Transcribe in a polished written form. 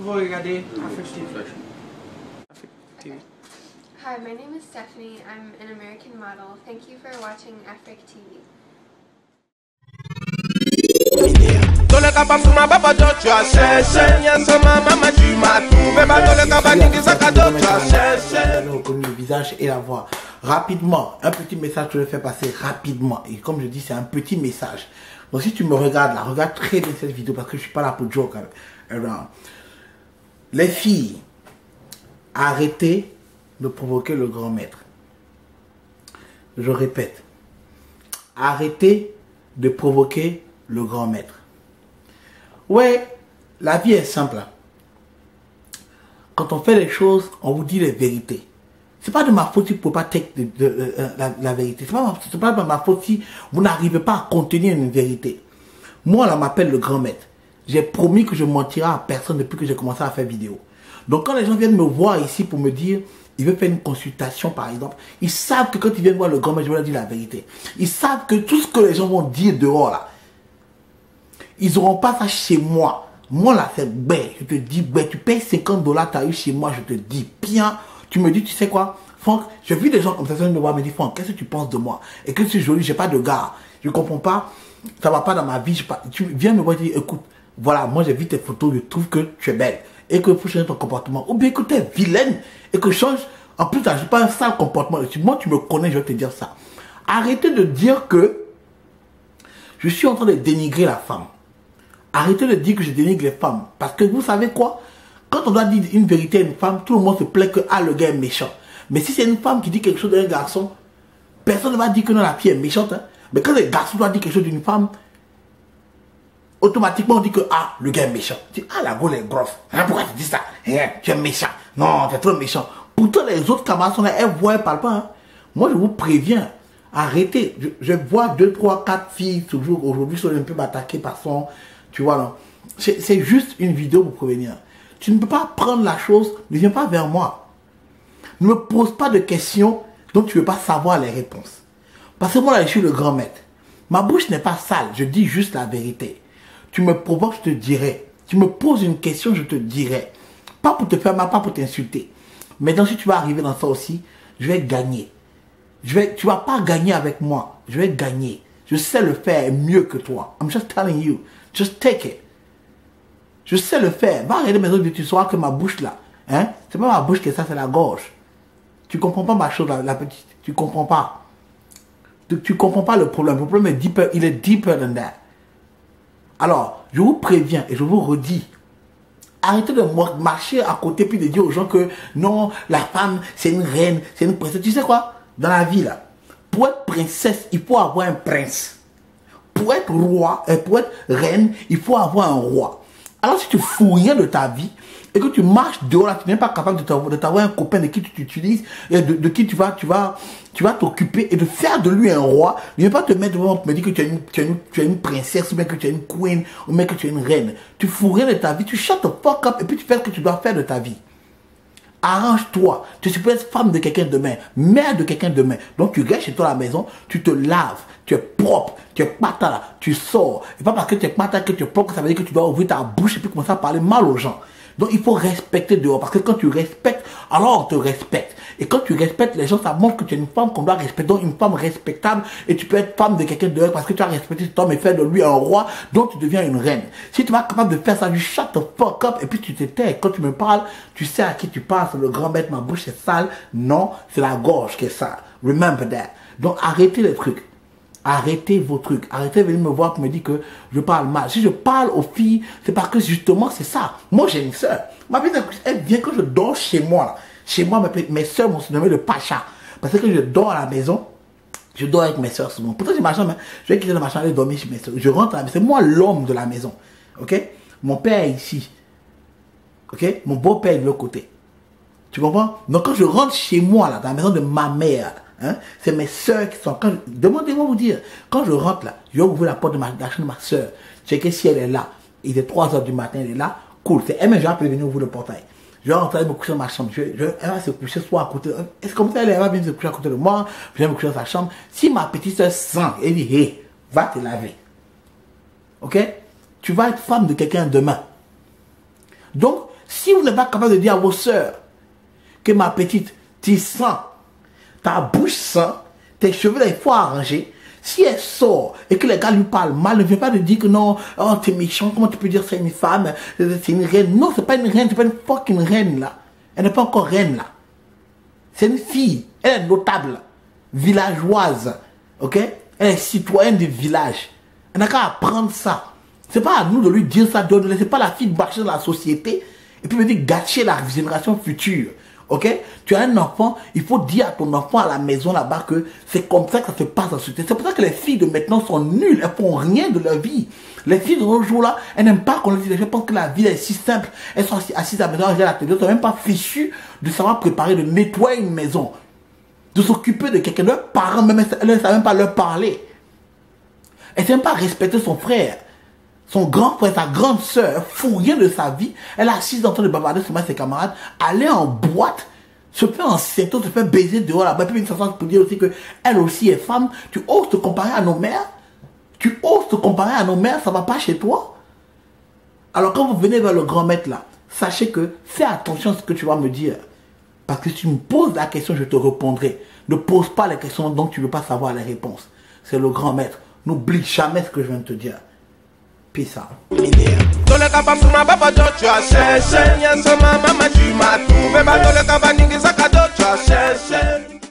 Vous regardez Afrique TV. Hi, my name is Stephanie. I'm an American model. Thank you for watching Afrique TV. Reconnu le visage et la voix. Rapidement, un petit message que je fais passer rapidement. Et comme je dis, c'est un petit message. Donc si tu me regardes là, regarde très bien cette vidéo parce que je suis pas là pour joke around. Les filles, arrêtez de provoquer le grand maître. Je répète, arrêtez de provoquer le grand maître. Ouais, la vie est simple. Quand on fait les choses, on vous dit les vérités. C'est pas de ma faute si vous ne pouvez pas take la vérité. C'est pas de ma faute si vous n'arrivez pas à contenir une vérité. Moi, là, m'appelle le grand maître. J'ai promis que je mentirai à personne depuis que j'ai commencé à faire vidéo. Donc, quand les gens viennent me voir ici pour me dire, ils veulent faire une consultation, par exemple, ils savent que quand ils viennent voir le grand maître, je vais leur dire la vérité. Ils savent que tout ce que les gens vont dire dehors, là, ils n'auront pas ça chez moi. Moi, là, c'est ben. Je te dis, ben, tu payes $50, tu as eu chez moi, je te dis, bien. Tu me dis, tu sais quoi, Franck, j'ai vu des gens comme ça, ils me voient, me disent, Franck, qu'est-ce que tu penses de moi? Et que je suis joli, j'ai pas de gars. Je comprends pas, ça va pas dans ma vie. Tu viens me voir et dire, écoute, voilà, moi j'ai vu tes photos, je trouve que tu es belle. Et que faut changer ton comportement. Ou bien que tu es vilaine et que je change. En plus, je n'ai pas un sale comportement. Moi, tu me connais, je vais te dire ça. Arrêtez de dire que je suis en train de dénigrer la femme. Arrêtez de dire que je dénigre les femmes. Parce que vous savez quoi? Quand on doit dire une vérité à une femme, tout le monde se plaît que ah, le gars est méchant. Mais si c'est une femme qui dit quelque chose d'un garçon, personne ne va dire que non, la fille est méchante. Hein? Mais quand les garçons doivent dire quelque chose d'une femme, automatiquement on dit que ah, le gars est méchant. Tu dis, ah, la gueule est grosse. Hein, pourquoi tu dis ça? Hein, tu es méchant. Non, tu es trop méchant. Pourtant, les autres camarades sont là, elles voient, elles ne parlent pas. Hein? Moi, je vous préviens. Arrêtez. Je vois 2, 3, 4 filles toujours aujourd'hui sont un peu m'attaquer par son. Tu vois, non? C'est juste une vidéo pour prévenir. Tu ne peux pas prendre la chose, ne viens pas vers moi. Ne me pose pas de questions dont tu ne veux pas savoir les réponses. Parce que moi, là, je suis le grand maître. Ma bouche n'est pas sale, je dis juste la vérité. Tu me provoques, je te dirai. Tu me poses une question, je te dirai. Pas pour te faire mal, pas pour t'insulter. Maintenant, si tu vas arriver dans ça aussi, je vais gagner. Tu ne vas pas gagner avec moi. Je vais gagner. Je sais le faire mieux que toi. I'm just telling you. Just take it. Je sais le faire. Va regarder mes autres vidéos, tu sauras que ma bouche là, hein, c'est pas ma bouche qui est ça, c'est la gorge. Tu comprends pas ma chose, la petite. Tu comprends pas. Tu comprends pas le problème. Le problème est deeper, il est deeper than that. Alors, je vous préviens et je vous redis. Arrêtez de marcher à côté puis de dire aux gens que non, la femme, c'est une reine, c'est une princesse. Tu sais quoi? Dans la vie là, pour être princesse, il faut avoir un prince. Pour être roi, pour être reine, il faut avoir un roi. Alors si tu fous rien de ta vie et que tu marches dehors là, tu n'es pas capable de t'avoir un copain de qui tu t'utilises et de qui tu vas t'occuper et de faire de lui un roi, ne viens pas te mettre devant me dire que tu es une princesse ou bien que tu es une queen ou bien que tu es une reine. Tu fous rien de ta vie, tu shut the fuck up et puis tu fais ce que tu dois faire de ta vie. Arrange-toi. Tu peux être femme de quelqu'un demain, mère de quelqu'un demain. Donc tu restes chez toi à la maison, tu te laves, tu es propre, tu es pata là, tu sors. Et pas parce que tu es pata que tu es propre, ça veut dire que tu dois ouvrir ta bouche et puis commencer à parler mal aux gens. Donc il faut respecter dehors. Parce que quand tu respectes, alors on te respecte. Et quand tu respectes les gens, ça montre que tu es une femme qu'on doit respecter. Donc une femme respectable. Et tu peux être femme de quelqu'un dehors parce que tu as respecté cet homme et faire de lui un roi. Donc tu deviens une reine. Si tu es capable de faire ça, tu shut the fuck up et puis tu te tais. Quand tu me parles, tu sais à qui tu parles. C'est le grand maître, ma bouche est sale. Non, c'est la gorge qui est sale. Remember that. Donc arrêtez les trucs. Arrêtez vos trucs. Arrêtez de venir me voir pour me dire que je parle mal. Si je parle aux filles, c'est parce que justement c'est ça. Moi j'ai une soeur. Ma fille, elle vient quand je dors chez moi. Là. Chez moi, mes soeurs m'ont surnommé le Pacha. Parce que je dors à la maison. Je dors avec mes soeurs souvent. Pourtant j'ai ma chambre. Je vais quitter ma chambre et dormir chez mes soeurs. Je rentre à la maison. C'est moi l'homme de la maison. Ok? Mon père est ici. Ok? Mon beau-père est de l'autre côté. Tu comprends? Donc quand je rentre chez moi, là, dans la maison de ma mère, hein, c'est mes soeurs qui sont... Demandez-moi vous dire, quand je rentre là, je vais ouvrir la porte de la chambre de ma soeur, checker si elle est là. Il est 3 h du matin, elle est là. Cool, c'est elle, mais je vais appeler venir ouvrir le portail. Je vais rentrer me coucher dans ma chambre. Elle va se coucher soit à côté. Est-ce comme ça, elle va venir se coucher à côté de moi? Je vais me coucher dans sa chambre. Si ma petite soeur sent, elle dit, hé, va te laver. Ok? Tu vas être femme de quelqu'un demain. Donc, Si vous n'êtes pas capable de dire à vos sœurs que ma petite, tu sens, ta bouche sent, tes cheveux, il faut arranger. Si elle sort et que les gars lui parlent mal, ne viens pas de dire que non, oh t'es méchant, comment tu peux dire c'est une femme, c'est une reine. Non, c'est pas une reine, c'est pas une fucking reine là. Elle n'est pas encore reine là. C'est une fille, elle est notable, villageoise, ok? Elle est citoyenne du village. Elle n'a qu'à apprendre ça. C'est pas à nous de lui dire ça, de ne laisser pas la fille marcher dans la société et puis me dire gâcher la génération future. Ok? Tu as un enfant, il faut dire à ton enfant à la maison là-bas que c'est comme ça que ça se passe dans la société. C'est pour ça que les filles de maintenant sont nulles, elles font rien de leur vie. Les filles de nos jours là, elles n'aiment pas qu'on les dise, elles pensent que la vie est si simple. Elles sont assises à la maison, elles regardent la télé, elles ne sont même pas fichues de savoir préparer, de nettoyer une maison, de s'occuper de quelqu'un. Leurs parents, même, elles ne savent même pas leur parler. Elles ne savent même pas respecter son frère. Son grand frère, sa grande soeur, fout rien de sa vie. Elle est assise en train de bavarder sur ses camarades, aller en boîte, se fait en seto, se fait baiser dehors là-bas, puis une façon pour dire aussi que elle aussi est femme. Tu oses te comparer à nos mères? Tu oses te comparer à nos mères? Ça va pas chez toi? Alors quand vous venez vers le grand maître là, sachez que fais attention à ce que tu vas me dire. Parce que si tu me poses la question, je te répondrai. Ne pose pas les questions dont tu ne veux pas savoir les réponses. C'est le grand maître. N'oublie jamais ce que je viens de te dire. Peace out. Dans le cabane, tu as cherché. Mama, tu m'as trouvé. Dans le cabane, tu as cherché.